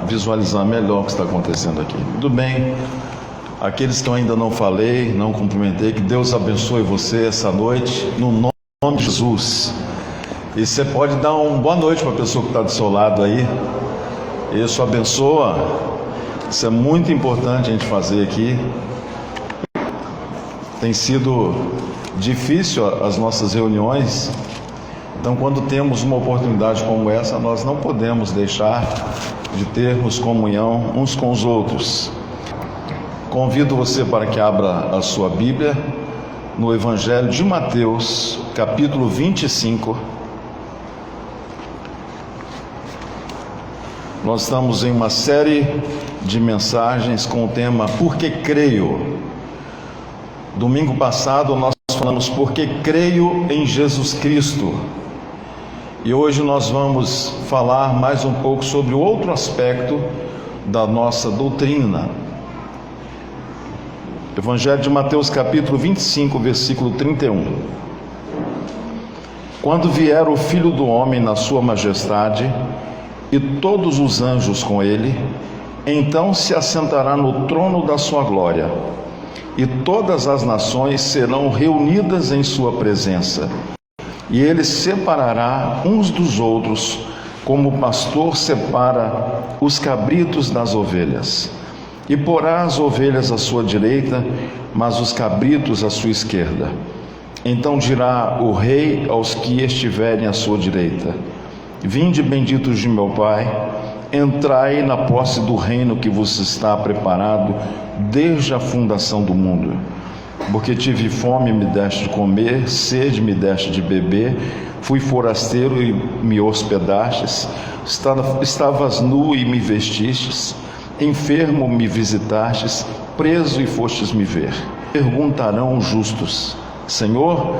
visualizar melhor o que está acontecendo aqui. Tudo bem? Aqueles que eu ainda não falei, não cumprimentei, que Deus abençoe você essa noite, no nome de Jesus. E você pode dar uma boa noite para a pessoa que está do seu lado aí. Isso abençoa. Isso é muito importante a gente fazer aqui. Tem sido difícil as nossas reuniões. Então, quando temos uma oportunidade como essa, nós não podemos deixar de termos comunhão uns com os outros. Convido você para que abra a sua Bíblia no Evangelho de Mateus, capítulo 25. Nós estamos em uma série de mensagens com o tema Porque Creio. Domingo passado nós falamos Porque Creio em Jesus Cristo. E hoje nós vamos falar mais um pouco sobre outro aspecto da nossa doutrina. Evangelho de Mateus capítulo 25, versículo 31. Quando vier o Filho do Homem na sua majestade e todos os anjos com ele, então se assentará no trono da sua glória, e todas as nações serão reunidas em sua presença, e ele separará uns dos outros, como o pastor separa os cabritos das ovelhas, e porá as ovelhas à sua direita, mas os cabritos à sua esquerda. Então dirá o rei aos que estiverem à sua direita: Vinde, benditos de meu Pai, entrai na posse do reino que vos está preparado desde a fundação do mundo. Porque tive fome e me deste de comer, sede me deste de beber, fui forasteiro e me hospedastes, estavas nu e me vestistes, enfermo me visitastes, preso e fostes me ver. Perguntarão os justos: Senhor,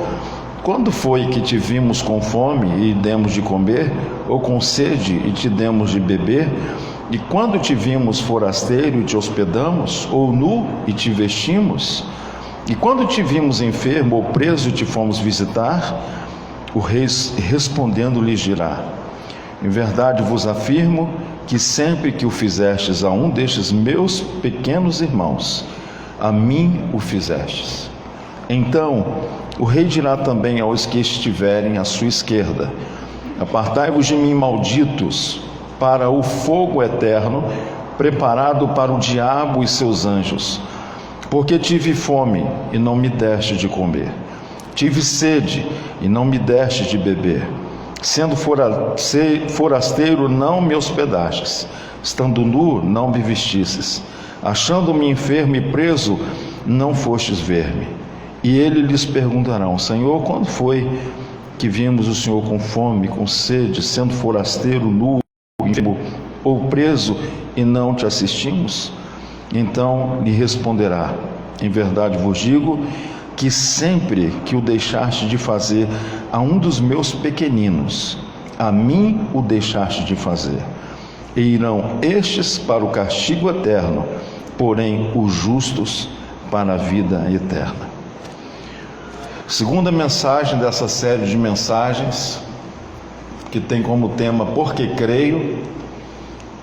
quando foi que te vimos com fome e demos de comer, ou com sede e te demos de beber? E quando te vimos forasteiro e te hospedamos, ou nu e te vestimos? E quando te vimos enfermo ou preso e te fomos visitar? O rei respondendo lhes dirá: Em verdade vos afirmo que sempre que o fizestes a um destes meus pequenos irmãos, a mim o fizestes. Então o rei dirá também aos que estiverem à sua esquerda: Apartai-vos de mim, malditos, para o fogo eterno, preparado para o diabo e seus anjos. Porque tive fome e não me deste de comer, tive sede e não me deste de beber, sendo forasteiro não me hospedastes, estando nu não me vestistes, achando-me enfermo e preso não fostes ver-me. E ele lhes perguntarão: Senhor, quando foi que vimos o Senhor com fome, com sede, sendo forasteiro, nu, enfermo ou preso, e não te assistimos? Então lhe responderá: Em verdade vos digo que sempre que o deixaste de fazer a um dos meus pequeninos, a mim o deixaste de fazer. E irão estes para o castigo eterno, porém os justos para a vida eterna. Segunda mensagem dessa série de mensagens, que tem como tema Porque Creio.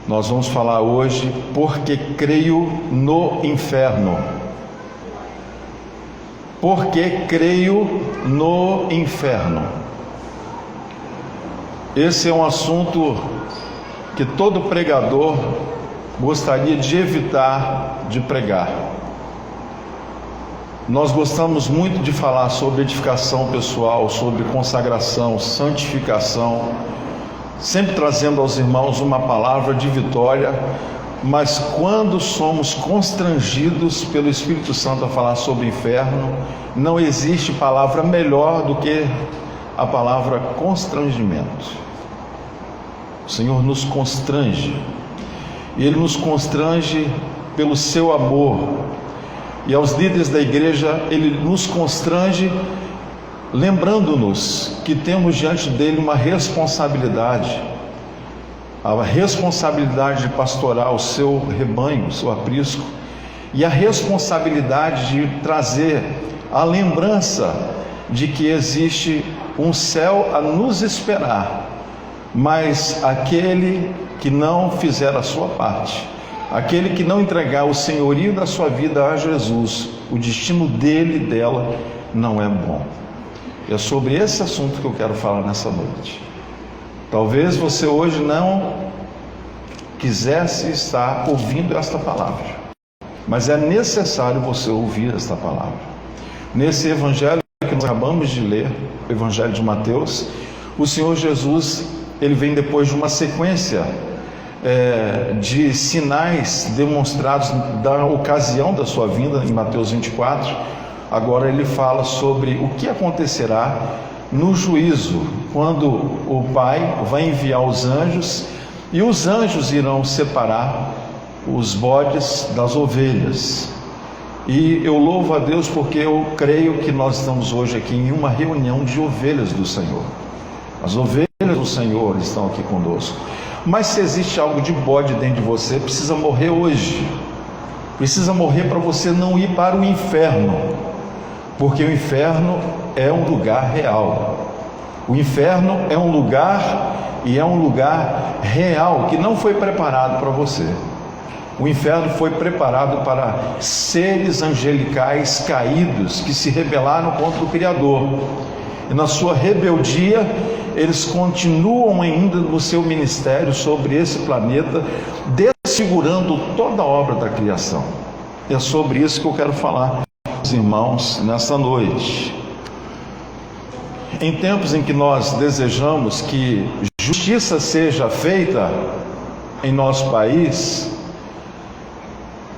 Nós vamos falar hoje Porque Creio no Inferno. Porque creio no inferno. Esse é um assunto que todo pregador gostaria de evitar de pregar. Nós gostamos muito de falar sobre edificação pessoal, sobre consagração, santificação, sempre trazendo aos irmãos uma palavra de vitória, mas quando somos constrangidos pelo Espírito Santo a falar sobre inferno, não existe palavra melhor do que a palavra constrangimento. O Senhor nos constrange, e Ele nos constrange pelo seu amor, e aos líderes da igreja Ele nos constrange lembrando-nos que temos diante dele uma responsabilidade, a responsabilidade de pastorar o seu rebanho, o seu aprisco, e a responsabilidade de trazer a lembrança de que existe um céu a nos esperar, mas aquele que não fizer a sua parte, aquele que não entregar o senhorio da sua vida a Jesus, o destino dele e dela não é bom. É sobre esse assunto que eu quero falar nessa noite. Talvez você hoje não quisesse estar ouvindo esta palavra, mas é necessário você ouvir esta palavra. Nesse evangelho que nós acabamos de ler, o evangelho de Mateus, o Senhor Jesus, ele vem depois de uma sequência de sinais demonstrados da ocasião da sua vinda, em Mateus 24. Agora ele fala sobre o que acontecerá no juízo, quando o Pai vai enviar os anjos, e os anjos irão separar os bodes das ovelhas. E eu louvo a Deus porque eu creio que nós estamos hoje aqui em uma reunião de ovelhas do Senhor. As ovelhas do Senhor estão aqui conosco. Mas se existe algo de bode dentro de você, precisa morrer hoje. Precisa morrer para você não ir para o inferno, porque o inferno é um lugar real. O inferno é um lugar, e é um lugar real, que não foi preparado para você. O inferno foi preparado para seres angelicais caídos que se rebelaram contra o Criador. E na sua rebeldia, eles continuam ainda no seu ministério sobre esse planeta, desfigurando toda a obra da criação. E é sobre isso que eu quero falar, meus irmãos, nesta noite. Em tempos em que nós desejamos que justiça seja feita em nosso país,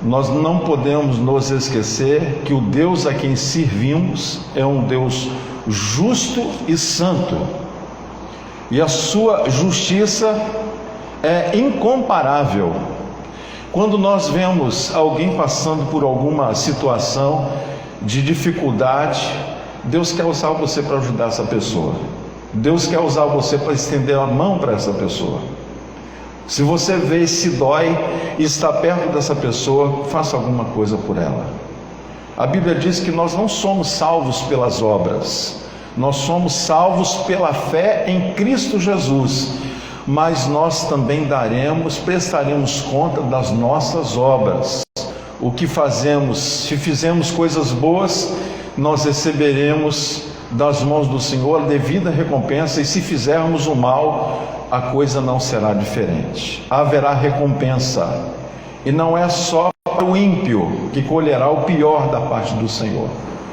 nós não podemos nos esquecer que o Deus a quem servimos é um Deus justo e santo, e a sua justiça é incomparável. Quando nós vemos alguém passando por alguma situação de dificuldade, Deus quer usar você para ajudar essa pessoa. Deus quer usar você para estender a mão para essa pessoa. Se você vê e se dói e está perto dessa pessoa, faça alguma coisa por ela. A Bíblia diz que nós não somos salvos pelas obras, nós somos salvos pela fé em Cristo Jesus, mas nós também prestaremos conta das nossas obras. O que fazemos, se fizermos coisas boas, nós receberemos das mãos do Senhor a devida recompensa, e se fizermos o mal, a coisa não será diferente. Haverá recompensa, e não é só para o ímpio que colherá o pior da parte do Senhor,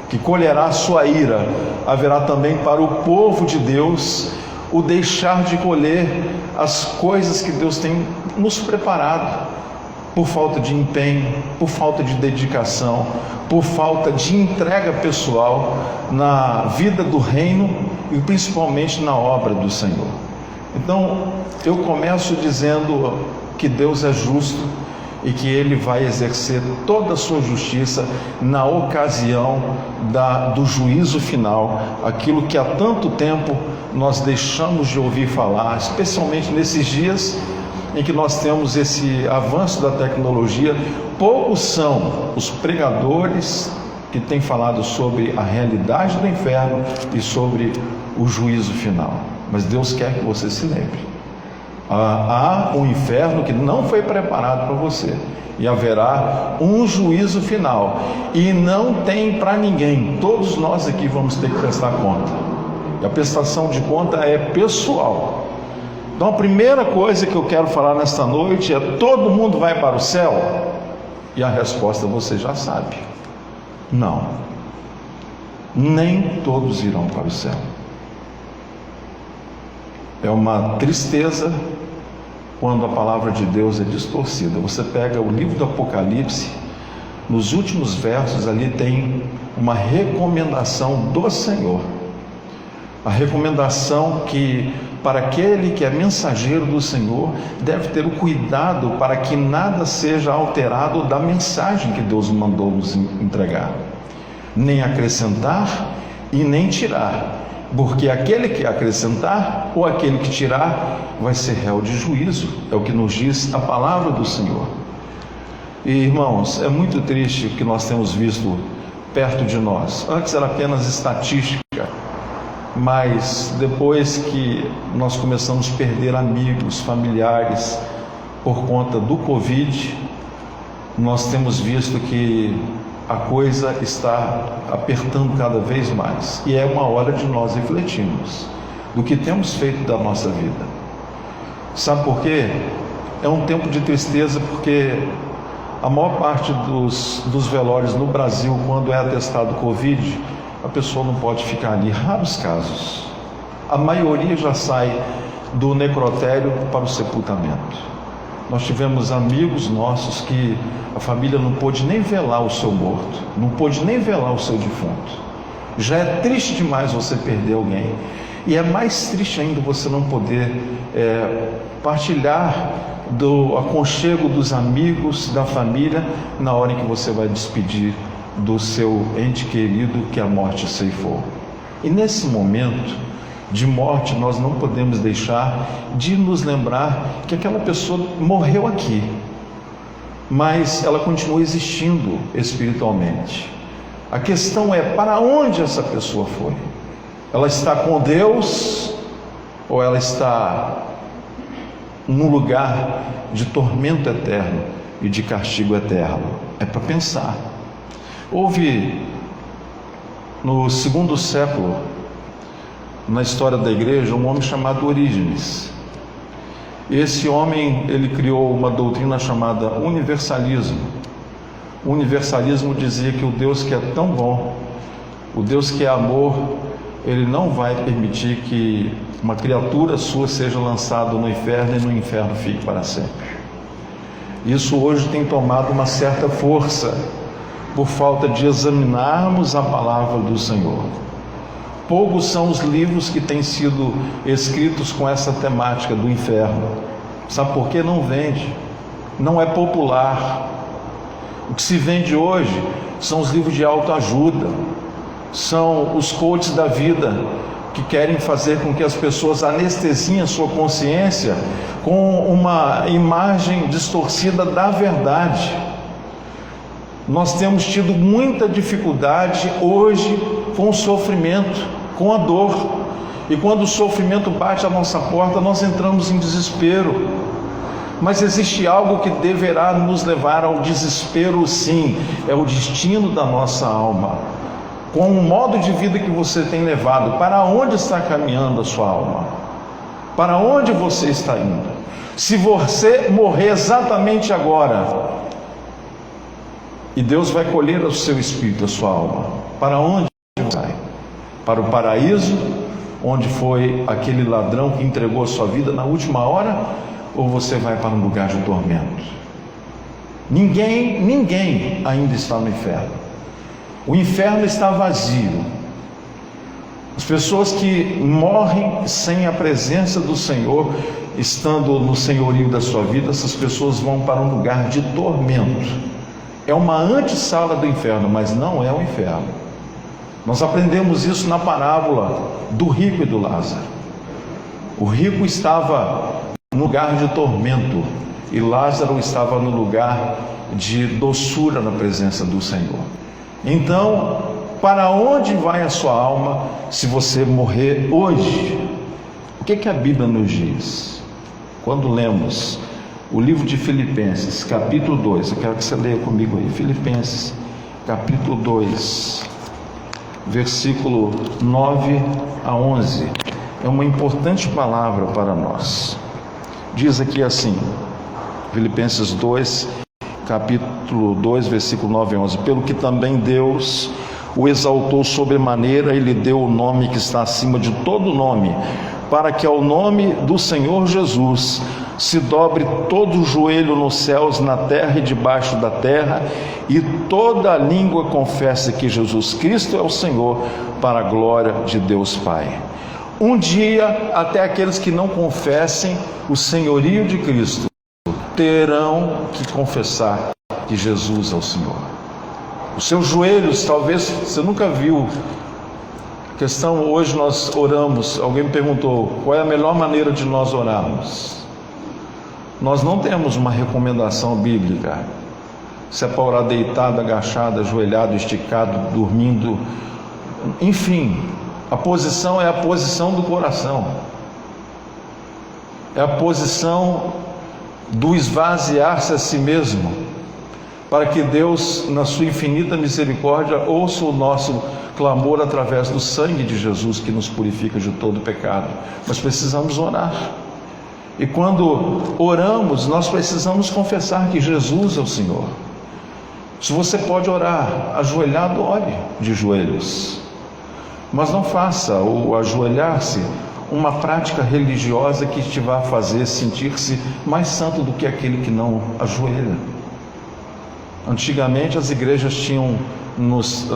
que colherá a sua ira. Haverá também para o povo de Deus o deixar de colher as coisas que Deus tem nos preparado, por falta de empenho, por falta de dedicação, por falta de entrega pessoal na vida do reino e principalmente na obra do Senhor. Então, eu começo dizendo que Deus é justo e que Ele vai exercer toda a sua justiça na ocasião do juízo final, aquilo que há tanto tempo nós deixamos de ouvir falar, especialmente nesses dias em que nós temos esse avanço da tecnologia. Poucos são os pregadores que têm falado sobre a realidade do inferno e sobre o juízo final. Mas Deus quer que você se lembre: há um inferno que não foi preparado para você, e haverá um juízo final, e não tem para ninguém. Todos nós aqui vamos ter que prestar conta, e a prestação de conta é pessoal. Então a primeira coisa que eu quero falar nesta noite é: todo mundo vai para o céu? E a resposta você já sabe: não, nem todos irão para o céu. É uma tristeza quando a palavra de Deus é distorcida. Você pega o livro do Apocalipse, nos últimos versos ali tem uma recomendação do Senhor. A recomendação que, para aquele que é mensageiro do Senhor, deve ter o cuidado para que nada seja alterado da mensagem que Deus mandou nos entregar, nem acrescentar e nem tirar, porque aquele que acrescentar ou aquele que tirar vai ser réu de juízo. É o que nos diz a palavra do Senhor. E, irmãos, é muito triste o que nós temos visto perto de nós. Antes era apenas estatística, mas depois que nós começamos a perder amigos, familiares, por conta do Covid, nós temos visto que a coisa está apertando cada vez mais. E é uma hora de nós refletirmos do que temos feito da nossa vida. Sabe por quê? É um tempo de tristeza, porque a maior parte dos velórios no Brasil, quando é atestado Covid, a pessoa não pode ficar ali. Raros casos. A maioria já sai do necrotério para o sepultamento. Nós tivemos amigos nossos que a família não pôde nem velar o seu morto, não pôde nem velar o seu defunto. Já é triste demais você perder alguém. E é mais triste ainda você não poder partilhar do aconchego dos amigos, da família, na hora em que você vai despedir do seu ente querido que a morte ceifou. E nesse momento de morte, nós não podemos deixar de nos lembrar que aquela pessoa morreu aqui, mas ela continua existindo espiritualmente. A questão é, para onde essa pessoa foi? Ela está com Deus ou ela está num lugar de tormento eterno e de castigo eterno? É para pensar. Houve no segundo século, na história da igreja, um homem chamado Orígenes. Esse homem, ele criou uma doutrina chamada universalismo. O universalismo dizia que o Deus que é tão bom, o Deus que é amor, ele não vai permitir que uma criatura sua seja lançada no inferno e no inferno fique para sempre. Isso hoje tem tomado uma certa força por falta de examinarmos a palavra do Senhor. Poucos são os livros que têm sido escritos com essa temática do inferno. Sabe por quê? Não vende, não é popular. O que se vende hoje são os livros de autoajuda, são os coaches da vida, que querem fazer com que as pessoas anestesiem a sua consciência com uma imagem distorcida da verdade. Nós temos tido muita dificuldade hoje com o sofrimento, com a dor, e quando o sofrimento bate à nossa porta, nós entramos em desespero. Mas existe algo que deverá nos levar ao desespero, sim, é o destino da nossa alma. Com o modo de vida que você tem levado, para onde está caminhando a sua alma? Para onde você está indo? Se você morrer exatamente agora, e Deus vai colher o seu espírito, a sua alma, para onde você vai? Para o paraíso, onde foi aquele ladrão que entregou a sua vida na última hora, ou você vai para um lugar de tormento? Ninguém ainda está no inferno. O inferno está vazio. As pessoas que morrem sem a presença do Senhor, estando no senhorio da sua vida, essas pessoas vão para um lugar de tormento. É uma antessala do inferno, mas não é o inferno. Nós aprendemos isso na parábola do rico e do Lázaro. O rico estava no lugar de tormento e Lázaro estava no lugar de doçura na presença do Senhor. Então, para onde vai a sua alma se você morrer hoje? O que a Bíblia nos diz? Quando lemos o livro de Filipenses, capítulo 2, eu quero que você leia comigo aí, Filipenses, capítulo 2, versículo 9 a 11, é uma importante palavra para nós. Diz aqui assim, Filipenses 2, capítulo 2, versículo 9 a 11, pelo que também Deus o exaltou sobremaneira e lhe deu o nome que está acima de todo nome, para que ao nome do Senhor Jesus se dobre todo o joelho nos céus, na terra e debaixo da terra, e toda a língua confesse que Jesus Cristo é o Senhor, para a glória de Deus Pai. Um dia, até aqueles que não confessem o senhorio de Cristo terão que confessar que Jesus é o Senhor. Os seus joelhos, talvez você nunca viu. A questão, hoje nós oramos, alguém me perguntou qual é a melhor maneira de nós orarmos. Nós não temos uma recomendação bíblica, se é para orar deitado, agachado, ajoelhado, esticado, dormindo, enfim, a posição é a posição do coração, é a posição do esvaziar-se a si mesmo, para que Deus, na sua infinita misericórdia, ouça o nosso clamor através do sangue de Jesus, que nos purifica de todo pecado. Mas precisamos orar. E quando oramos, nós precisamos confessar que Jesus é o Senhor. Se você pode orar ajoelhado, ore de joelhos. Mas não faça o ajoelhar-se uma prática religiosa que te vá fazer sentir-se mais santo do que aquele que não ajoelha. Antigamente as igrejas tinham,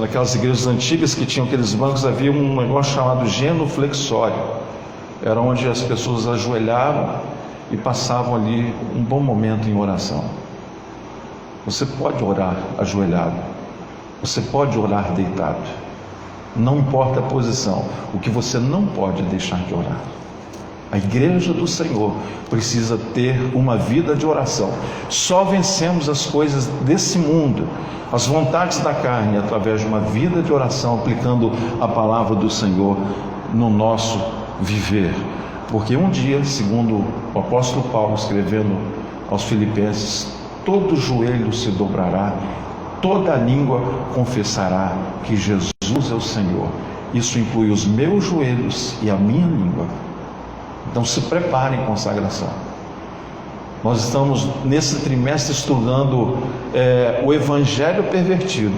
naquelas igrejas antigas que tinham aqueles bancos, havia um negócio chamado genuflexório. Era onde as pessoas ajoelhavam e passavam ali um bom momento em oração. Você pode orar ajoelhado, você pode orar deitado, não importa a posição. O que você não pode deixar de orar. A igreja do Senhor precisa ter uma vida de oração. Só vencemos as coisas desse mundo, as vontades da carne, através de uma vida de oração, aplicando a palavra do Senhor no nosso viver. Porque um dia, segundo o apóstolo Paulo escrevendo aos Filipenses, todo joelho se dobrará, toda língua confessará que Jesus é o Senhor. Isso inclui os meus joelhos e a minha língua. Então se prepare em consagração. Nós estamos nesse trimestre estudando o Evangelho pervertido.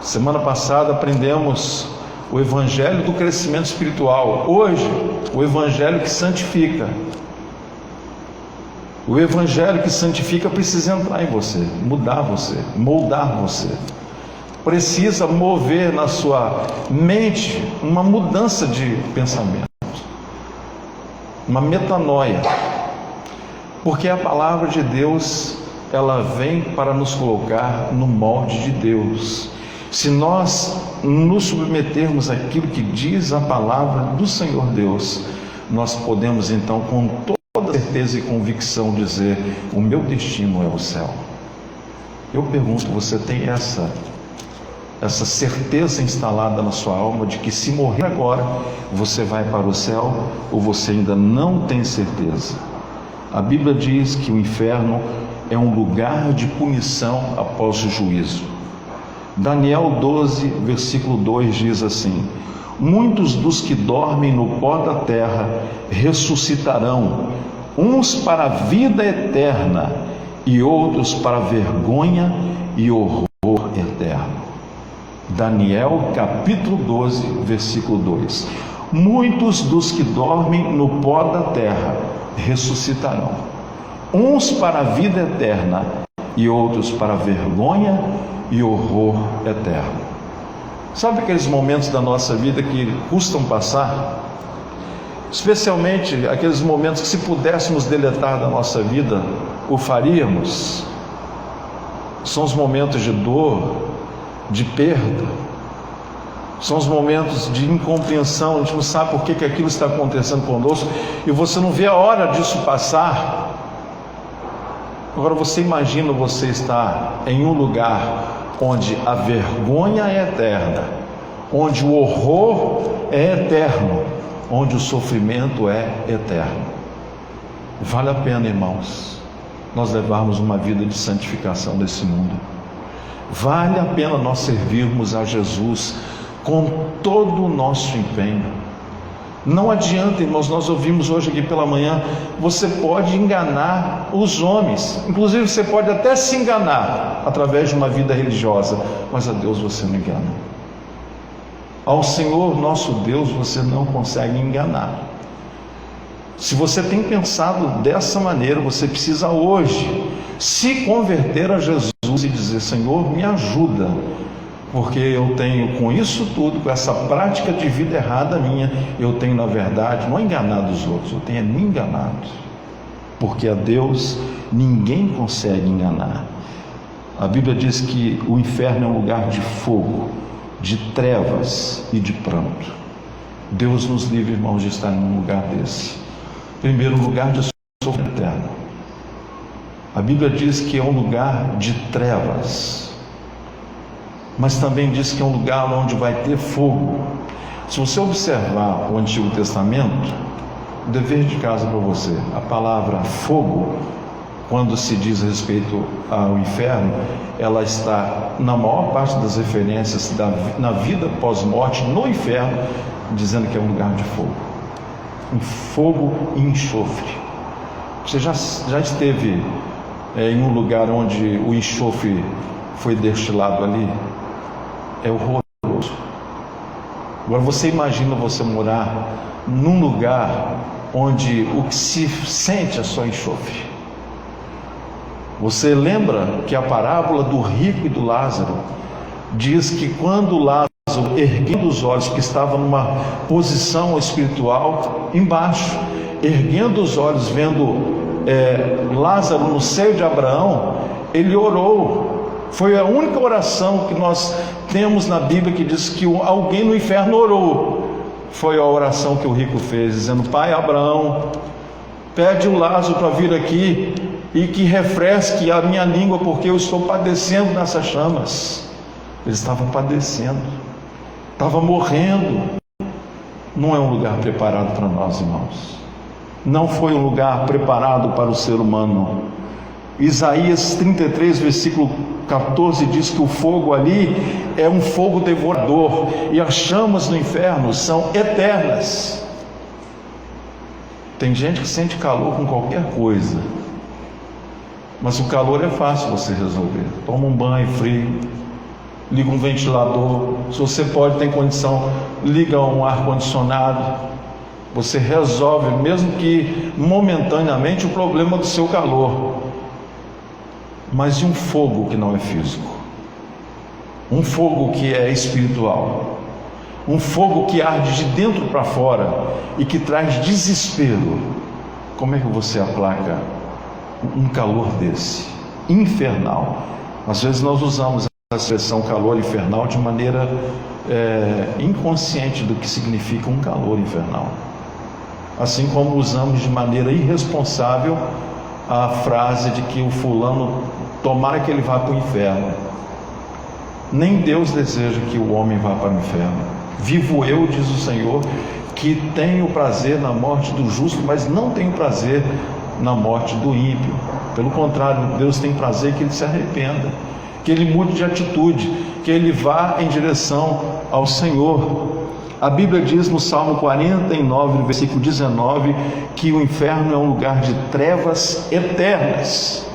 Semana passada aprendemos o Evangelho do crescimento espiritual. Hoje, o Evangelho que santifica. O Evangelho que santifica precisa entrar em você, mudar você, moldar você. Precisa mover na sua mente uma mudança de pensamento, uma metanoia. Porque a palavra de Deus, ela vem para nos colocar no molde de Deus. Se nós nos submetermos àquilo que diz a palavra do Senhor Deus, nós podemos então com toda certeza e convicção dizer: o meu destino é o céu. Eu pergunto, você tem essa certeza instalada na sua alma de que se morrer agora, você vai para o céu, ou você ainda não tem certeza? A Bíblia diz que o inferno é um lugar de punição após o juízo. Daniel 12, versículo 2 diz assim: muitos dos que dormem no pó da terra ressuscitarão, uns para a vida eterna e outros para a vergonha e horror eterno. Daniel capítulo 12, versículo 2. Muitos dos que dormem no pó da terra ressuscitarão, uns para a vida eterna e outros para a vergonha e horror eterno. Sabe aqueles momentos da nossa vida que custam passar? Especialmente aqueles momentos que, se pudéssemos deletar da nossa vida, o faríamos. São os momentos de dor, de perda, são os momentos de incompreensão. A gente não sabe por que aquilo está acontecendo conosco e você não vê a hora disso passar. Agora você imagina você estar em um lugar onde a vergonha é eterna, onde o horror é eterno, onde o sofrimento é eterno. Vale a pena, irmãos, nós levarmos uma vida de santificação nesse mundo. Vale a pena nós servirmos a Jesus com todo o nosso empenho. Não adianta, irmãos, nós ouvimos hoje aqui pela manhã, você pode enganar os homens, inclusive você pode até se enganar através de uma vida religiosa, mas a Deus você não engana. Ao Senhor nosso Deus você não consegue enganar. Se você tem pensado dessa maneira, você precisa hoje se converter a Jesus e dizer: Senhor, me ajuda, porque eu tenho, com isso tudo, com essa prática de vida errada minha, eu tenho na verdade não enganado os outros, eu tenho me enganado, porque a Deus ninguém consegue enganar. A Bíblia diz que o inferno é um lugar de fogo, de trevas e de pranto. Deus nos livre, irmãos, de estar num lugar desse. Primeiro lugar, de sofrimento eterno. A Bíblia diz que é um lugar de trevas, mas também diz que é um lugar onde vai ter fogo. Se você observar o Antigo Testamento, dever de casa para você. A palavra fogo, quando se diz respeito ao inferno, ela está na maior parte das referências na vida pós-morte, no inferno, dizendo que é um lugar de fogo. Um fogo e enxofre. Você já esteve em um lugar onde o enxofre foi destilado ali? É horroroso. Agora você imagina você morar num lugar onde o que se sente é só enxofre. Você lembra que a parábola do rico e do Lázaro diz que quando Lázaro, erguendo os olhos, que estava numa posição espiritual embaixo, erguendo os olhos, vendo Lázaro no seio de Abraão, ele orou. Foi a única oração que nós temos na Bíblia que diz que alguém no inferno orou. Foi a oração que o rico fez, dizendo: Pai Abraão, pede o Lázaro para vir aqui e que refresque a minha língua, porque eu estou padecendo nessas chamas. Eles estavam padecendo, estavam morrendo. Não é um lugar preparado para nós, irmãos. Não foi um lugar preparado para o ser humano. Isaías 33, versículo 14 diz que o fogo ali é um fogo devorador, e as chamas do inferno são eternas. Tem gente que sente calor com qualquer coisa, mas o calor é fácil você resolver. Toma um banho frio, liga um ventilador, se você pode, tem condição, liga um ar-condicionado. Você resolve, mesmo que momentaneamente, o problema do seu calor. Mas e um fogo que não é físico? Um fogo que é espiritual? Um fogo que arde de dentro para fora e que traz desespero? Como é que você aplaca um calor desse? Infernal. Às vezes nós usamos a expressão calor infernal de maneira inconsciente do que significa um calor infernal. Assim como usamos de maneira irresponsável a frase de que o fulano, tomara que ele vá para o inferno. Nem Deus deseja que o homem vá para o inferno. Vivo eu, diz o Senhor, que tenho prazer na morte do justo, mas não tenho prazer na morte do ímpio. Pelo contrário, Deus tem prazer que ele se arrependa, que ele mude de atitude, que ele vá em direção ao Senhor. A Bíblia diz no Salmo 49, no versículo 19, que o inferno é um lugar de trevas eternas.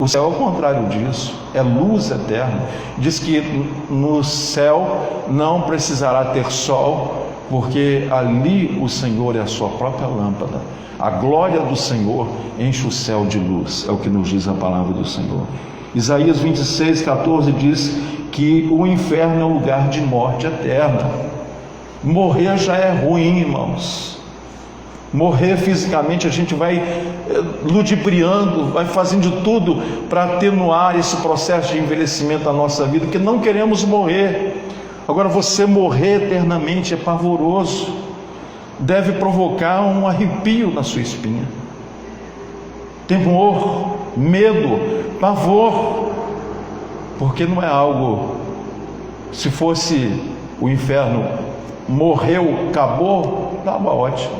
O céu é o contrário disso, é luz eterna. Diz que no céu não precisará ter sol, porque ali o Senhor é a sua própria lâmpada. A glória do Senhor enche o céu de luz, é o que nos diz a palavra do Senhor. Isaías 26, 14 diz que o inferno é um lugar de morte eterna. Morrer já é ruim, irmãos. Morrer fisicamente, a gente vai ludibriando, vai fazendo de tudo para atenuar esse processo de envelhecimento da nossa vida, que não queremos morrer. Agora, você morrer eternamente é pavoroso, deve provocar um arrepio na sua espinha, temor, medo, pavor, porque não é algo, se fosse o inferno, morreu, acabou, estava ótimo,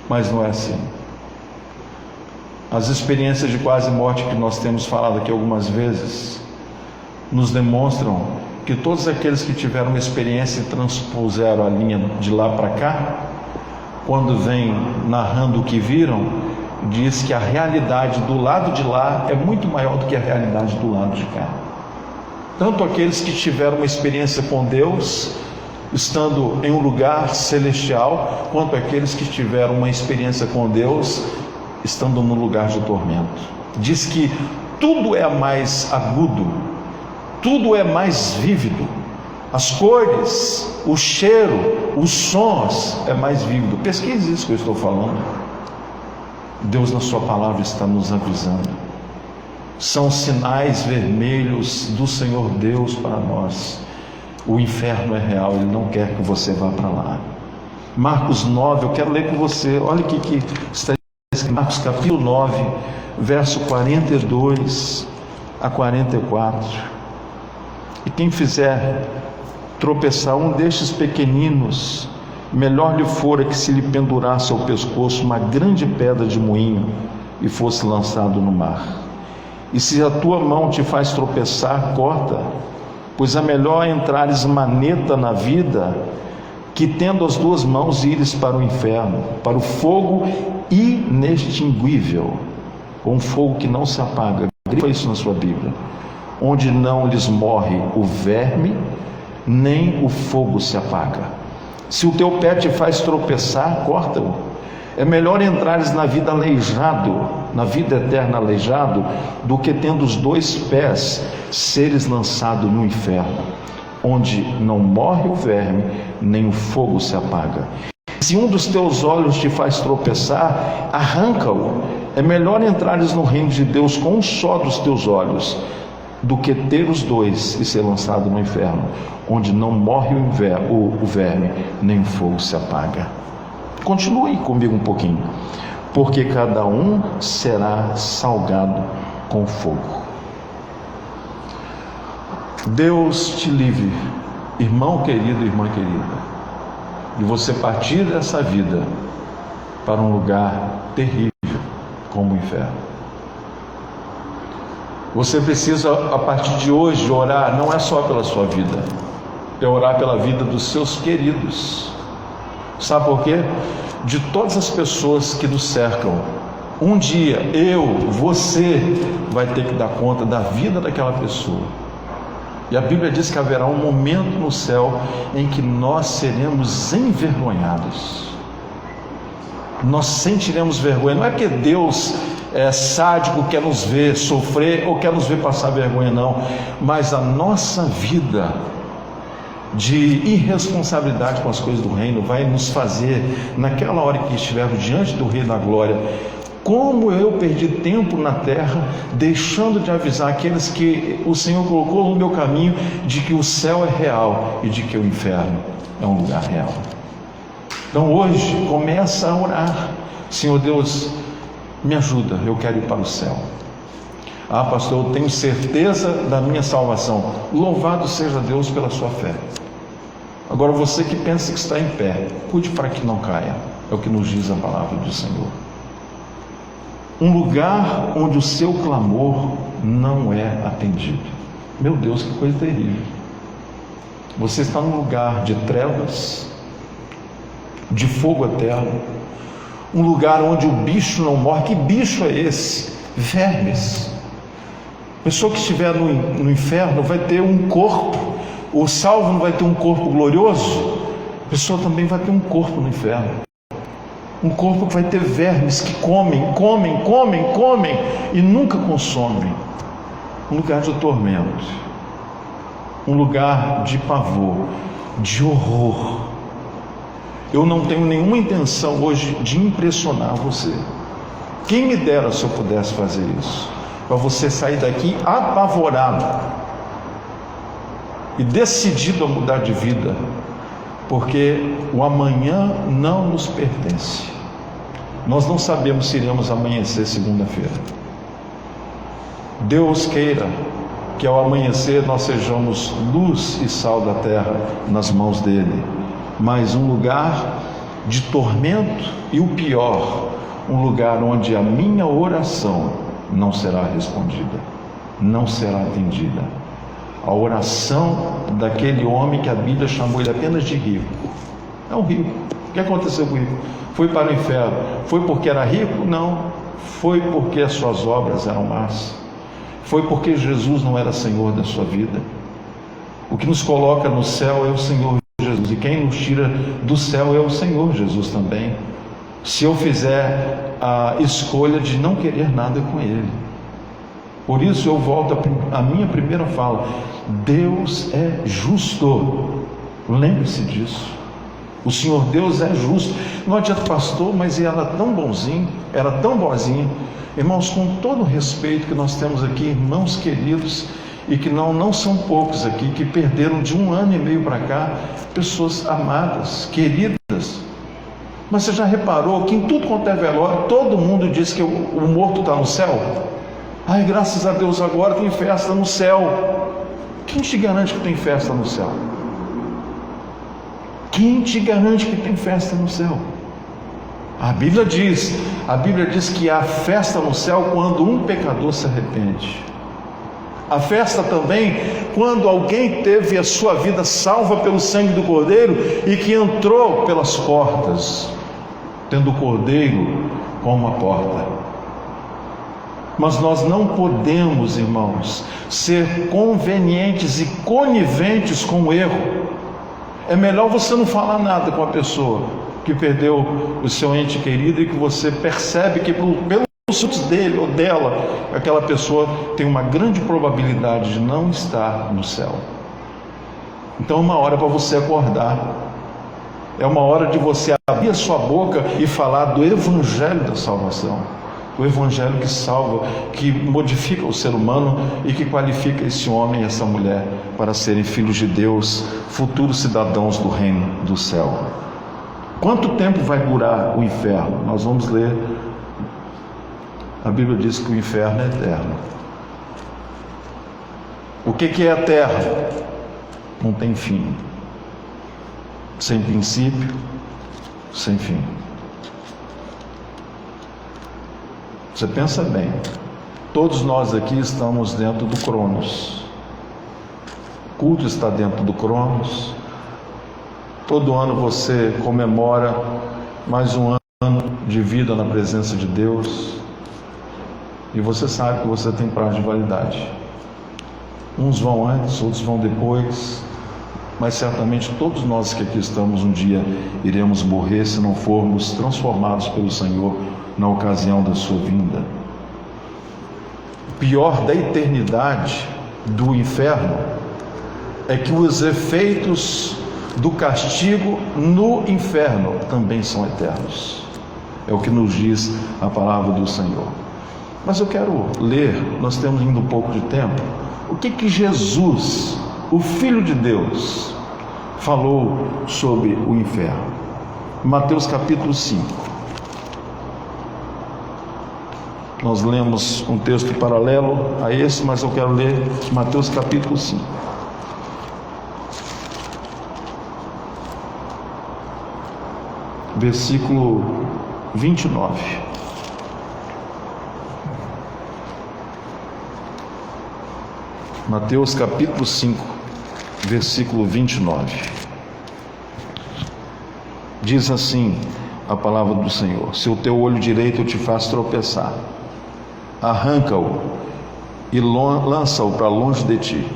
mas não é assim. As experiências de quase morte que nós temos falado aqui algumas vezes nos demonstram que todos aqueles que tiveram uma experiência e transpuseram a linha de lá para cá, quando vem narrando o que viram, diz que a realidade do lado de lá é muito maior do que a realidade do lado de cá. Tanto aqueles que tiveram uma experiência com Deus, estando em um lugar celestial, quanto aqueles que tiveram uma experiência com Deus, estando no lugar de tormento. Diz que tudo é mais agudo, tudo é mais vívido, as cores, o cheiro, os sons é mais vívido. Pesquise isso que eu estou falando. Deus na sua palavra está nos avisando. São sinais vermelhos do Senhor Deus para nós. O inferno é real, Ele não quer que você vá para lá. Marcos 9, eu quero ler com você. Olha o que está escrito, Marcos capítulo 9, verso 42 a 44. E quem fizer tropeçar um destes pequeninos melhor lhe fora que se lhe pendurasse ao pescoço uma grande pedra de moinho e fosse lançado no mar. E se a tua mão te faz tropeçar, corta, pois é melhor entrares maneta na vida, que tendo as duas mãos ires para o inferno, para o fogo inextinguível, ou um fogo que não se apaga. Grifa isso na sua Bíblia. Onde não lhes morre o verme, nem o fogo se apaga. Se o teu pé te faz tropeçar, corta-o. É melhor entrares na vida aleijado, na vida eterna aleijado, do que tendo os dois pés seres lançado no inferno, onde não morre o verme, nem o fogo se apaga. Se um dos teus olhos te faz tropeçar, arranca-o. É melhor entrares no reino de Deus com um só dos teus olhos, do que ter os dois e ser lançado no inferno, onde não morre o verme, nem o fogo se apaga. Continue comigo um pouquinho. Porque cada um será salgado com fogo. Deus te livre, irmão querido, irmã querida, de você partir dessa vida para um lugar terrível como o inferno. Você precisa, a partir de hoje, orar, não é só pela sua vida, é orar pela vida dos seus queridos. Sabe por quê? De todas as pessoas que nos cercam, um dia você vai ter que dar conta da vida daquela pessoa. E a Bíblia diz que haverá um momento no céu em que nós seremos envergonhados. Nós sentiremos vergonha. Não é que Deus é sádico, quer nos ver sofrer ou quer nos ver passar vergonha, não. Mas a nossa vida de irresponsabilidade com as coisas do reino vai nos fazer, naquela hora que estivermos diante do Rei da Glória, como eu perdi tempo na terra, deixando de avisar aqueles que o Senhor colocou no meu caminho, de que o céu é real e de que o inferno é um lugar real. Então hoje, começa a orar. Senhor Deus, me ajuda, eu quero ir para o céu. Ah, pastor, eu tenho certeza da minha salvação. Louvado seja Deus pela sua fé. Agora você que pensa que está em pé, cuide para que não caia. É o que nos diz a palavra do Senhor. Um lugar onde o seu clamor não é atendido. Meu Deus, que coisa terrível. Você está num lugar de trevas, de fogo eterno, um lugar onde o bicho não morre. Que bicho é esse? Vermes. A pessoa que estiver no inferno vai ter um corpo. O salvo não vai ter um corpo glorioso, a pessoa também vai ter um corpo no inferno. Um corpo que vai ter vermes que comem e nunca consomem. Um lugar de tormento, um lugar de pavor, de horror. Eu não tenho nenhuma intenção hoje de impressionar você. Quem me dera se eu pudesse fazer isso, para você sair daqui apavorado e decidido a mudar de vida, porque o amanhã não nos pertence. Nós não sabemos se iremos amanhecer segunda-feira. Deus queira que ao amanhecer nós sejamos luz e sal da terra nas mãos dele, mas um lugar de tormento e o pior, um lugar onde a minha oração não será respondida, não será atendida. A oração daquele homem que a Bíblia chamou ele apenas de rico. É um rico. O que aconteceu com o rico? Foi para o inferno. Foi porque era rico? Não. Foi porque as suas obras eram más. Foi porque Jesus não era Senhor da sua vida. O que nos coloca no céu é o Senhor Jesus. E quem nos tira do céu é o Senhor Jesus também. Se eu fizer a escolha de não querer nada com Ele. Por isso eu volto à minha primeira fala. Deus é justo. Lembre-se disso. O Senhor Deus é justo. Não adianta, pastor, mas ela era tão bonzinho, era tão boazinha. Irmãos, com todo o respeito que nós temos aqui, irmãos queridos, e que não são poucos aqui, que perderam de 1 ano e meio para cá, pessoas amadas, queridas. Mas você já reparou que em tudo quanto é velório, todo mundo diz que o morto está no céu? Ai, graças a Deus, agora tem festa no céu. Quem te garante que tem festa no céu? Quem te garante que tem festa no céu? A Bíblia diz que há festa no céu quando um pecador se arrepende. A festa também quando alguém teve a sua vida salva pelo sangue do Cordeiro e que entrou pelas portas, tendo o Cordeiro como a porta. Mas nós não podemos, irmãos, ser convenientes e coniventes com o erro. É melhor você não falar nada com a pessoa que perdeu o seu ente querido e que você percebe que pelos frutos dele ou dela, aquela pessoa tem uma grande probabilidade de não estar no céu. Então é uma hora para você acordar. É uma hora de você abrir a sua boca e falar do Evangelho da salvação. O Evangelho que salva, que modifica o ser humano e que qualifica esse homem e essa mulher para serem filhos de Deus, futuros cidadãos do reino do céu. Quanto tempo vai durar o inferno? Nós vamos ler. A Bíblia diz que o inferno é eterno. O que é eterno? Não tem fim. Sem princípio, sem fim. Você pensa bem, todos nós aqui estamos dentro do Cronos. O culto está dentro do Cronos. Todo ano você comemora mais um ano de vida na presença de Deus. E você sabe que você tem prazo de validade. Uns vão antes, outros vão depois. Mas certamente todos nós que aqui estamos um dia iremos morrer se não formos transformados pelo Senhor na ocasião da sua vinda. O pior da eternidade do inferno é que os efeitos do castigo no inferno também são eternos. É o que nos diz a palavra do Senhor. Mas eu quero ler, nós temos ainda um pouco de tempo, o que Jesus, o Filho de Deus, falou sobre o inferno. Mateus capítulo 5. Nós lemos um texto paralelo a esse, mas eu quero ler Mateus capítulo 5. Versículo 29. Mateus capítulo 5, versículo 29. Diz assim a palavra do Senhor: se o teu olho direito te faz tropeçar, arranca-o e lança-o para longe de ti,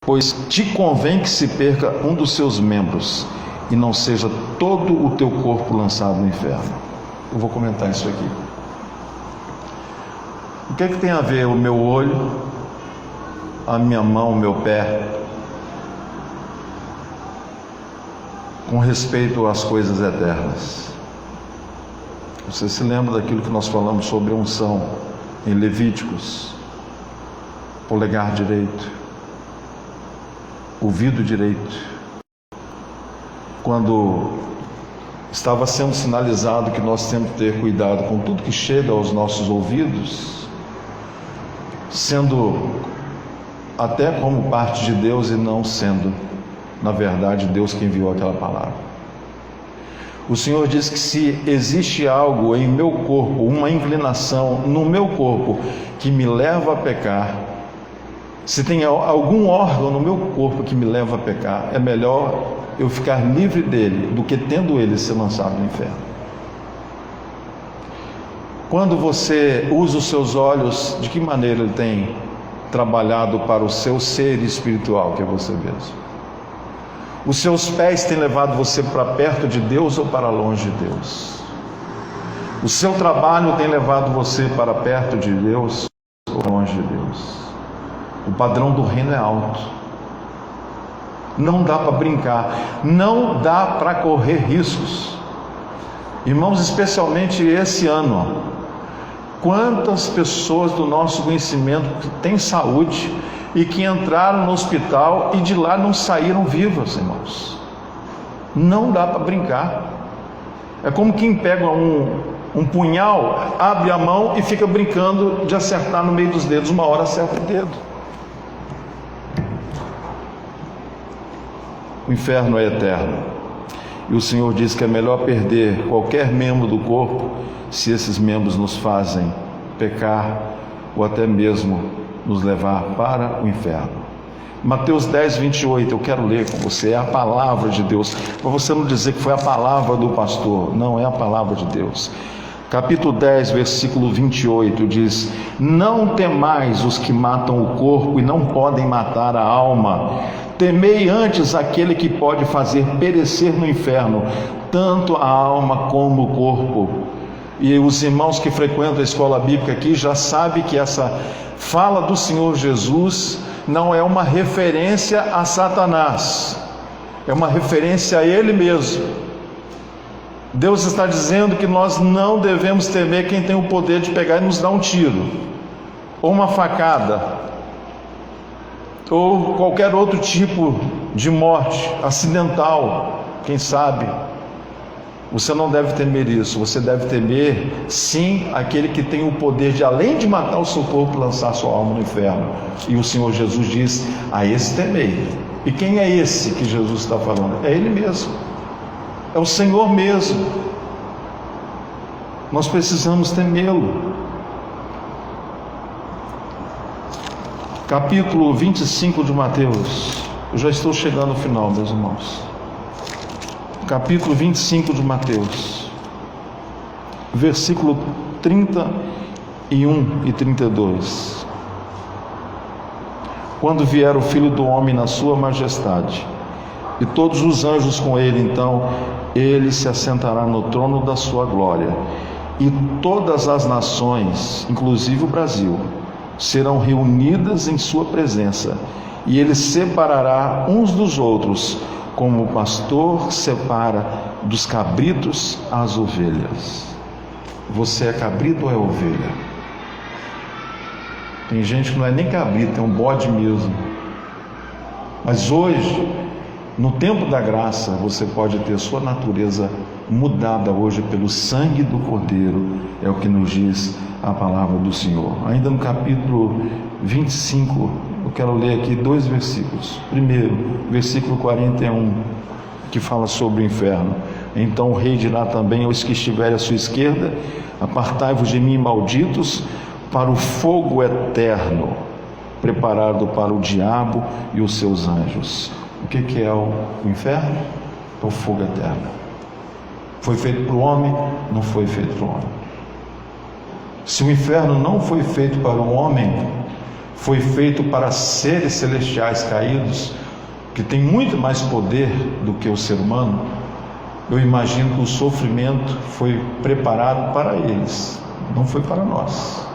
pois te convém que se perca um dos seus membros e não seja todo o teu corpo lançado no inferno. Eu vou comentar isso aqui. O que é que tem a ver o meu olho, a minha mão, o meu pé, com respeito às coisas eternas? Você se lembra daquilo que nós falamos sobre a unção em Levíticos? Polegar direito, ouvido direito. Quando estava sendo sinalizado que nós temos que ter cuidado com tudo que chega aos nossos ouvidos, sendo até como parte de Deus e não sendo, na verdade, Deus quem enviou aquela palavra. O Senhor diz que se existe algo em meu corpo, uma inclinação no meu corpo que me leva a pecar, se tem algum órgão no meu corpo que me leva a pecar, é melhor eu ficar livre dele do que tendo ele ser lançado no inferno. Quando você usa os seus olhos, de que maneira ele tem trabalhado para o seu ser espiritual, que é você mesmo? Os seus pés têm levado você para perto de Deus ou para longe de Deus? O seu trabalho tem levado você para perto de Deus ou longe de Deus? O padrão do reino é alto. Não dá para brincar, não dá para correr riscos. Irmãos, especialmente esse ano, quantas pessoas do nosso conhecimento que têm saúde e que entraram no hospital e de lá não saíram vivas, irmãos. Não dá para brincar. É como quem pega um punhal, abre a mão e fica brincando de acertar no meio dos dedos. Uma hora acerta o dedo. O inferno é eterno. E o Senhor diz que é melhor perder qualquer membro do corpo se esses membros nos fazem pecar ou até mesmo nos levar para o inferno. Mateus 10, 28, eu quero ler com você, é a palavra de Deus, para você não dizer que foi a palavra do pastor, não, é a palavra de Deus. Capítulo 10, versículo 28 diz: não temais os que matam o corpo e não podem matar a alma, temei antes aquele que pode fazer perecer no inferno tanto a alma como o corpo. E os irmãos que frequentam a escola bíblica aqui já sabem que essa fala do Senhor Jesus não é uma referência a Satanás, é uma referência a Ele mesmo. Deus está dizendo que nós não devemos temer quem tem o poder de pegar e nos dar um tiro, ou uma facada, ou qualquer outro tipo de morte acidental, quem sabe. Você não deve temer isso, você deve temer sim aquele que tem o poder de, além de matar o seu corpo, lançar sua alma no inferno. E o Senhor Jesus diz: a esse temei. E quem é esse que Jesus está falando? É Ele mesmo, é o Senhor mesmo. Nós precisamos temê-lo. Capítulo 25 de Mateus. Eu já estou chegando ao final, meus irmãos. Capítulo 25 de Mateus, versículo 31 e 32. Quando vier o Filho do Homem na sua majestade, e todos os anjos com ele, então ele se assentará no trono da sua glória, e todas as nações, inclusive o Brasil, serão reunidas em sua presença, e ele separará uns dos outros, como o pastor separa dos cabritos as ovelhas. Você é cabrito ou é ovelha? Tem gente que não é nem cabrito, é um bode mesmo. Mas hoje, no tempo da graça, você pode ter sua natureza mudada hoje pelo sangue do Cordeiro, é o que nos diz a palavra do Senhor. Ainda no capítulo 25, eu quero ler aqui 2 versículos. Primeiro, versículo 41, que fala sobre o inferno. Então o rei dirá também aos que estiverem à sua esquerda: apartai-vos de mim, malditos, para o fogo eterno, preparado para o diabo e os seus anjos. O que é o inferno? É o fogo eterno. Foi feito para o homem? Não foi feito para o homem. Se o inferno não foi feito para o homem, foi feito para seres celestiais caídos, que tem muito mais poder do que o ser humano. Eu imagino que o sofrimento foi preparado para eles, não foi para nós.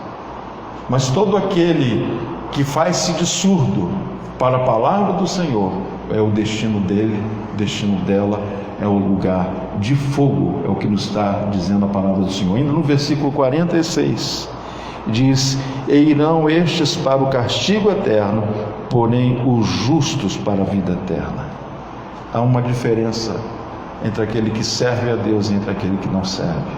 Mas todo aquele que faz-se de surdo para a palavra do Senhor, é o destino dele, o destino dela é o lugar de fogo, é o que nos está dizendo a palavra do Senhor. Ainda no versículo 46, diz: e irão estes para o castigo eterno, porém os justos para a vida eterna. Há uma diferença entre aquele que serve a Deus e entre aquele que não serve.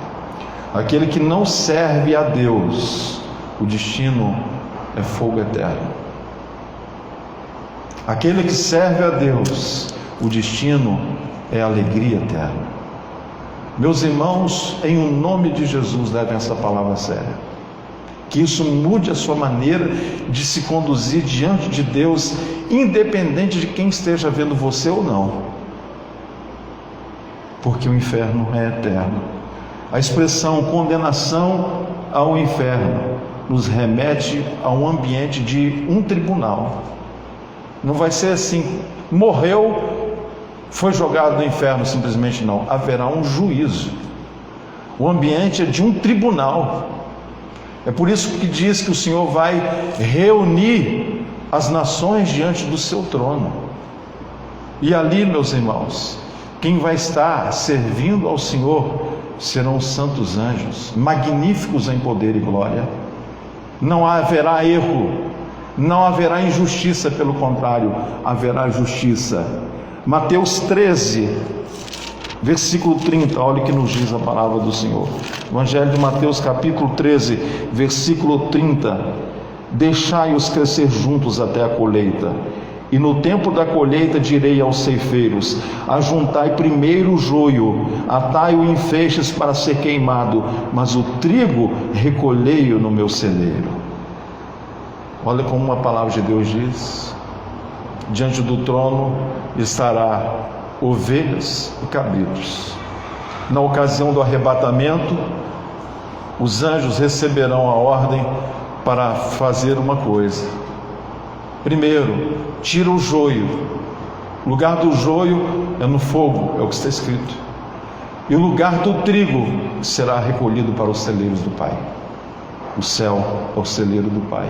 Aquele que não serve a Deus, o destino é fogo eterno. Aquele que serve a Deus, o destino é alegria eterna. Meus irmãos, em o nome de Jesus, levem essa palavra a sério. Que isso mude a sua maneira de se conduzir diante de Deus, independente de quem esteja vendo você ou não. Porque o inferno é eterno. A expressão condenação ao inferno nos remete a um ambiente de um tribunal. Não vai ser assim, morreu, foi jogado no inferno simplesmente, não. Haverá um juízo. O ambiente é de um tribunal. É por isso que diz que o Senhor vai reunir as nações diante do seu trono. E ali, meus irmãos, quem vai estar servindo ao Senhor serão os santos anjos, magníficos em poder e glória. Não haverá erro, não haverá injustiça, pelo contrário, haverá justiça. Mateus 13, versículo 30, olha o que nos diz a palavra do Senhor. Evangelho de Mateus, capítulo 13, versículo 30. Deixai-os crescer juntos até a colheita, E no tempo da colheita direi aos ceifeiros: ajuntai primeiro o joio, atai-o em feixes para ser queimado, mas o trigo recolhei-o no meu celeiro. Olha como a palavra de Deus diz: diante do trono estará ovelhas e cabritos. Na ocasião do arrebatamento, os anjos receberão a ordem para fazer uma coisa. Primeiro, tira o joio. O lugar do joio é no fogo, é o que está escrito. E o lugar do trigo será recolhido para os celeiros do Pai. O céu é o celeiro do Pai.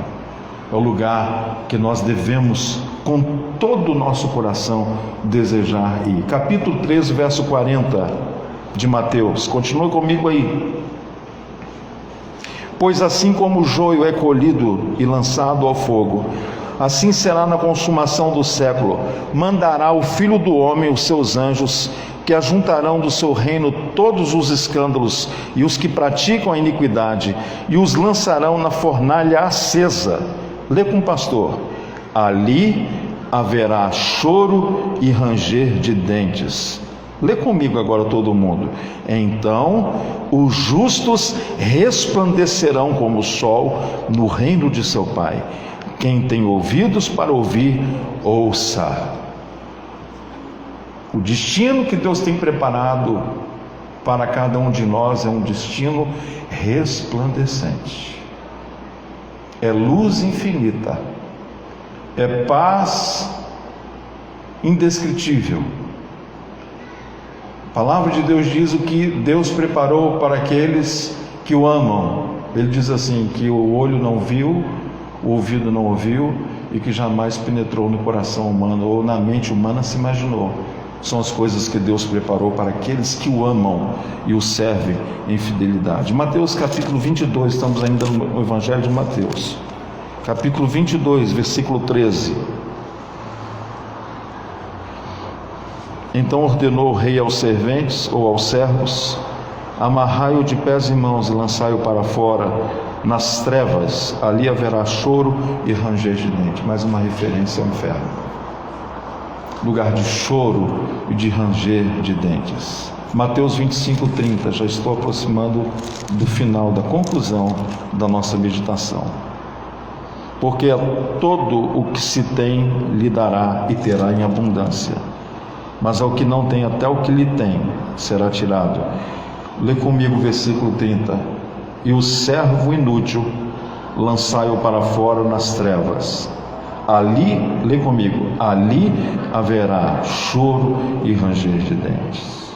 É o lugar que nós devemos, com todo o nosso coração, desejar ir. Capítulo 13, verso 40 de Mateus. Continua comigo aí. Pois assim como o joio é colhido e lançado ao fogo, assim será na consumação do século. Mandará o Filho do Homem os seus anjos, que ajuntarão do seu reino todos os escândalos e os que praticam a iniquidade, e os lançarão na fornalha acesa. Lê com o pastor. Ali haverá choro e ranger de dentes. Lê comigo agora todo mundo. Então os justos resplandecerão como o sol no reino de seu Pai. Quem tem ouvidos para ouvir, ouça. O destino que Deus tem preparado para cada um de nós é um destino resplandecente. É luz infinita. É paz indescritível. A palavra de Deus diz o que Deus preparou para aqueles que o amam. Ele diz assim, que o olho não viu, o ouvido não ouviu e que jamais penetrou no coração humano ou na mente humana se imaginou. São as coisas que Deus preparou para aqueles que o amam e o servem em fidelidade. Mateus capítulo 22, estamos ainda no Evangelho de Mateus. Capítulo 22, versículo 13. Então ordenou o rei aos serventes ou aos servos: amarrai-o de pés e mãos e lançai-o para fora, nas trevas, ali haverá choro e ranger de dentes. Mais uma referência ao inferno. Lugar de choro e de ranger de dentes. Mateus 25:30, já estou aproximando do final, da conclusão da nossa meditação. Porque a todo o que se tem lhe dará e terá em abundância, mas ao que não tem, até o que lhe tem será tirado. Lê comigo o versículo 30. E o servo inútil lançai-o para fora nas trevas. Ali, lê comigo, ali haverá choro e ranger de dentes.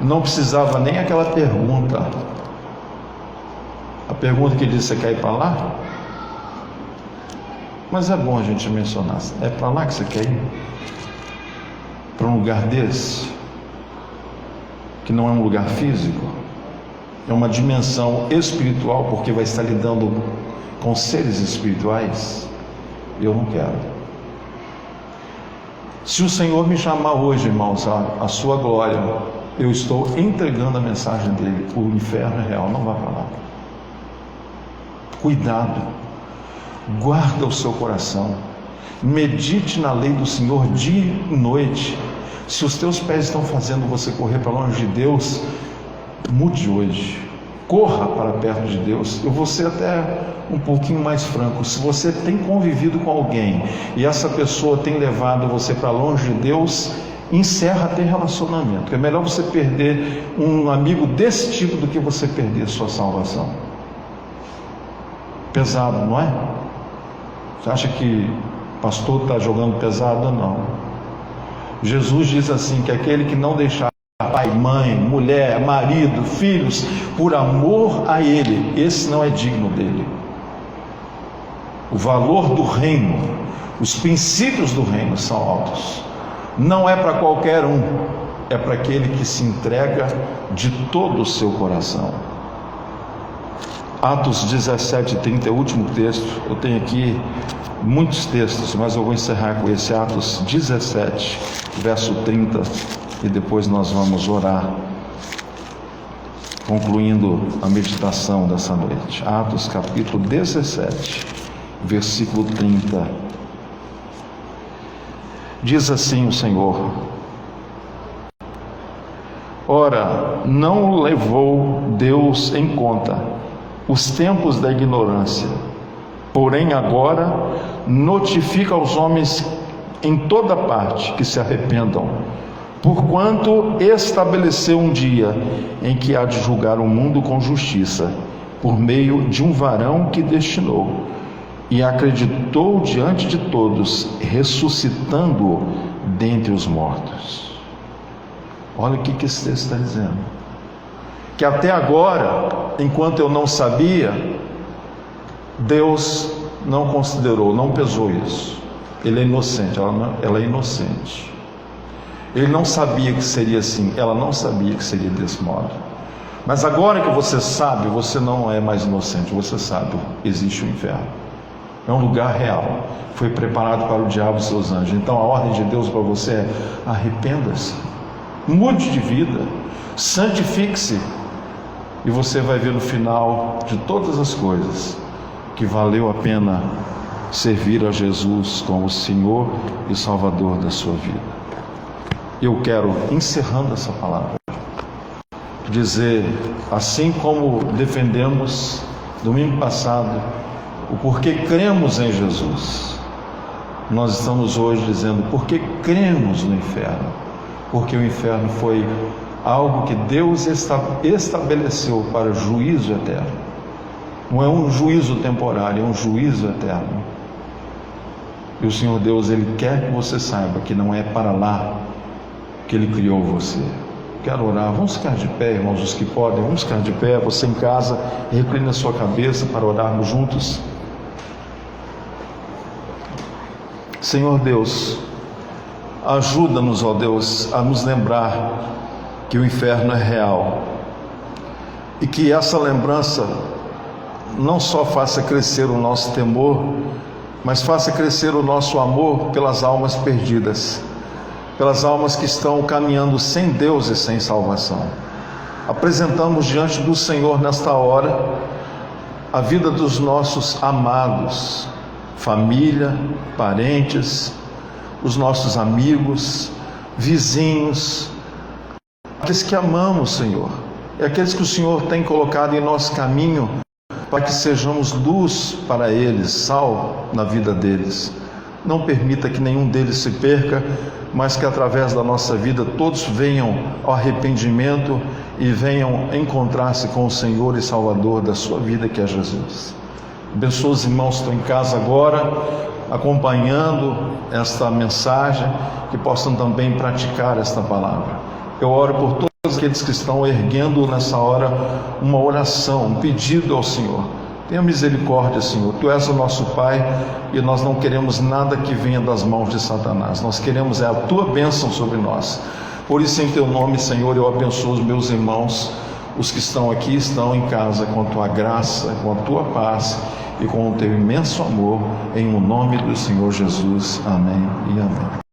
Não precisava nem aquela pergunta. A pergunta que diz: você quer ir para lá? Mas é bom a gente mencionar. É para lá que você quer ir? Para um lugar desse? Que não é um lugar físico? É uma dimensão espiritual, porque vai estar lidando com seres espirituais? Eu não quero. Se o Senhor me chamar hoje, irmãos, a sua glória, eu estou entregando a mensagem dele. O inferno é real, não vá para lá. Cuidado, guarda o seu coração, medite na lei do Senhor dia e noite. Se os teus pés estão fazendo você correr para longe de Deus, mude hoje, corra para perto de Deus. Eu vou ser até um pouquinho mais franco: se você tem convivido com alguém e essa pessoa tem levado você para longe de Deus, encerra até relacionamento. É melhor você perder um amigo desse tipo do que você perder a sua salvação. Pesado, não é? Você acha que o pastor está jogando pesado? Não. Jesus diz assim, que aquele que não deixar pai, mãe, mulher, marido, filhos, por amor a ele, esse não é digno dele. O valor do reino, os princípios do reino são altos. Não é para qualquer um, é para aquele que se entrega de todo o seu coração. Atos 17:30 é o último texto. Eu tenho aqui muitos textos, mas eu vou encerrar com esse Atos 17, verso 30, e depois nós vamos orar, concluindo a meditação dessa noite. Atos capítulo 17 versículo 30. Diz assim o Senhor: ora, não levou Deus em conta os tempos da ignorância, porém agora notifica aos homens em toda parte que se arrependam, porquanto estabeleceu um dia em que há de julgar o mundo com justiça, por meio de um varão que destinou, e acreditou diante de todos, ressuscitando-o dentre os mortos. Olha o que esse texto está dizendo: que até agora, enquanto eu não sabia, Deus não considerou, não pesou isso. Ele é inocente, ela é inocente. Ele não sabia que seria assim, ela não sabia que seria desse modo. Mas agora que você sabe, você não é mais inocente, você sabe, existe o inferno. É um lugar real, foi preparado para o diabo e seus anjos. Então a ordem de Deus para você é: arrependa-se, mude de vida, santifique-se, e você vai ver no final de todas as coisas que valeu a pena servir a Jesus como Senhor e Salvador da sua vida. Eu quero, encerrando essa palavra, dizer, assim como defendemos domingo passado o porquê cremos em Jesus, nós estamos hoje dizendo porque cremos no inferno, porque o inferno foi algo que Deus estabeleceu para juízo eterno. Não é um juízo temporário, é um juízo eterno. E o Senhor Deus, Ele quer que você saiba que não é para lá que Ele criou você. Quero orar, vamos ficar de pé, irmãos, os que podem, vamos ficar de pé, você em casa, recline a sua cabeça para orarmos juntos. Senhor Deus, ajuda-nos, ó Deus, a nos lembrar que o inferno é real, e que essa lembrança não só faça crescer o nosso temor, mas faça crescer o nosso amor pelas almas perdidas, pelas almas que estão caminhando sem Deus e sem salvação. Apresentamos diante do Senhor nesta hora a vida dos nossos amados, família, parentes, os nossos amigos, vizinhos, aqueles que amamos, Senhor, e aqueles que o Senhor tem colocado em nosso caminho, para que sejamos luz para eles, sal na vida deles. Não permita que nenhum deles se perca, mas que através da nossa vida todos venham ao arrependimento e venham encontrar-se com o Senhor e Salvador da sua vida, que é Jesus. Abençoa os irmãos que estão em casa agora, acompanhando esta mensagem, que possam também praticar esta palavra. Eu oro por todos aqueles que estão erguendo nessa hora uma oração, um pedido ao Senhor. Tenha misericórdia, Senhor. Tu és o nosso Pai e nós não queremos nada que venha das mãos de Satanás. Nós queremos a Tua bênção sobre nós. Por isso, em Teu nome, Senhor, eu abençoo os meus irmãos, os que estão aqui, estão em casa, com a Tua graça, com a Tua paz e com o Teu imenso amor, em o nome do Senhor Jesus. Amém e amém.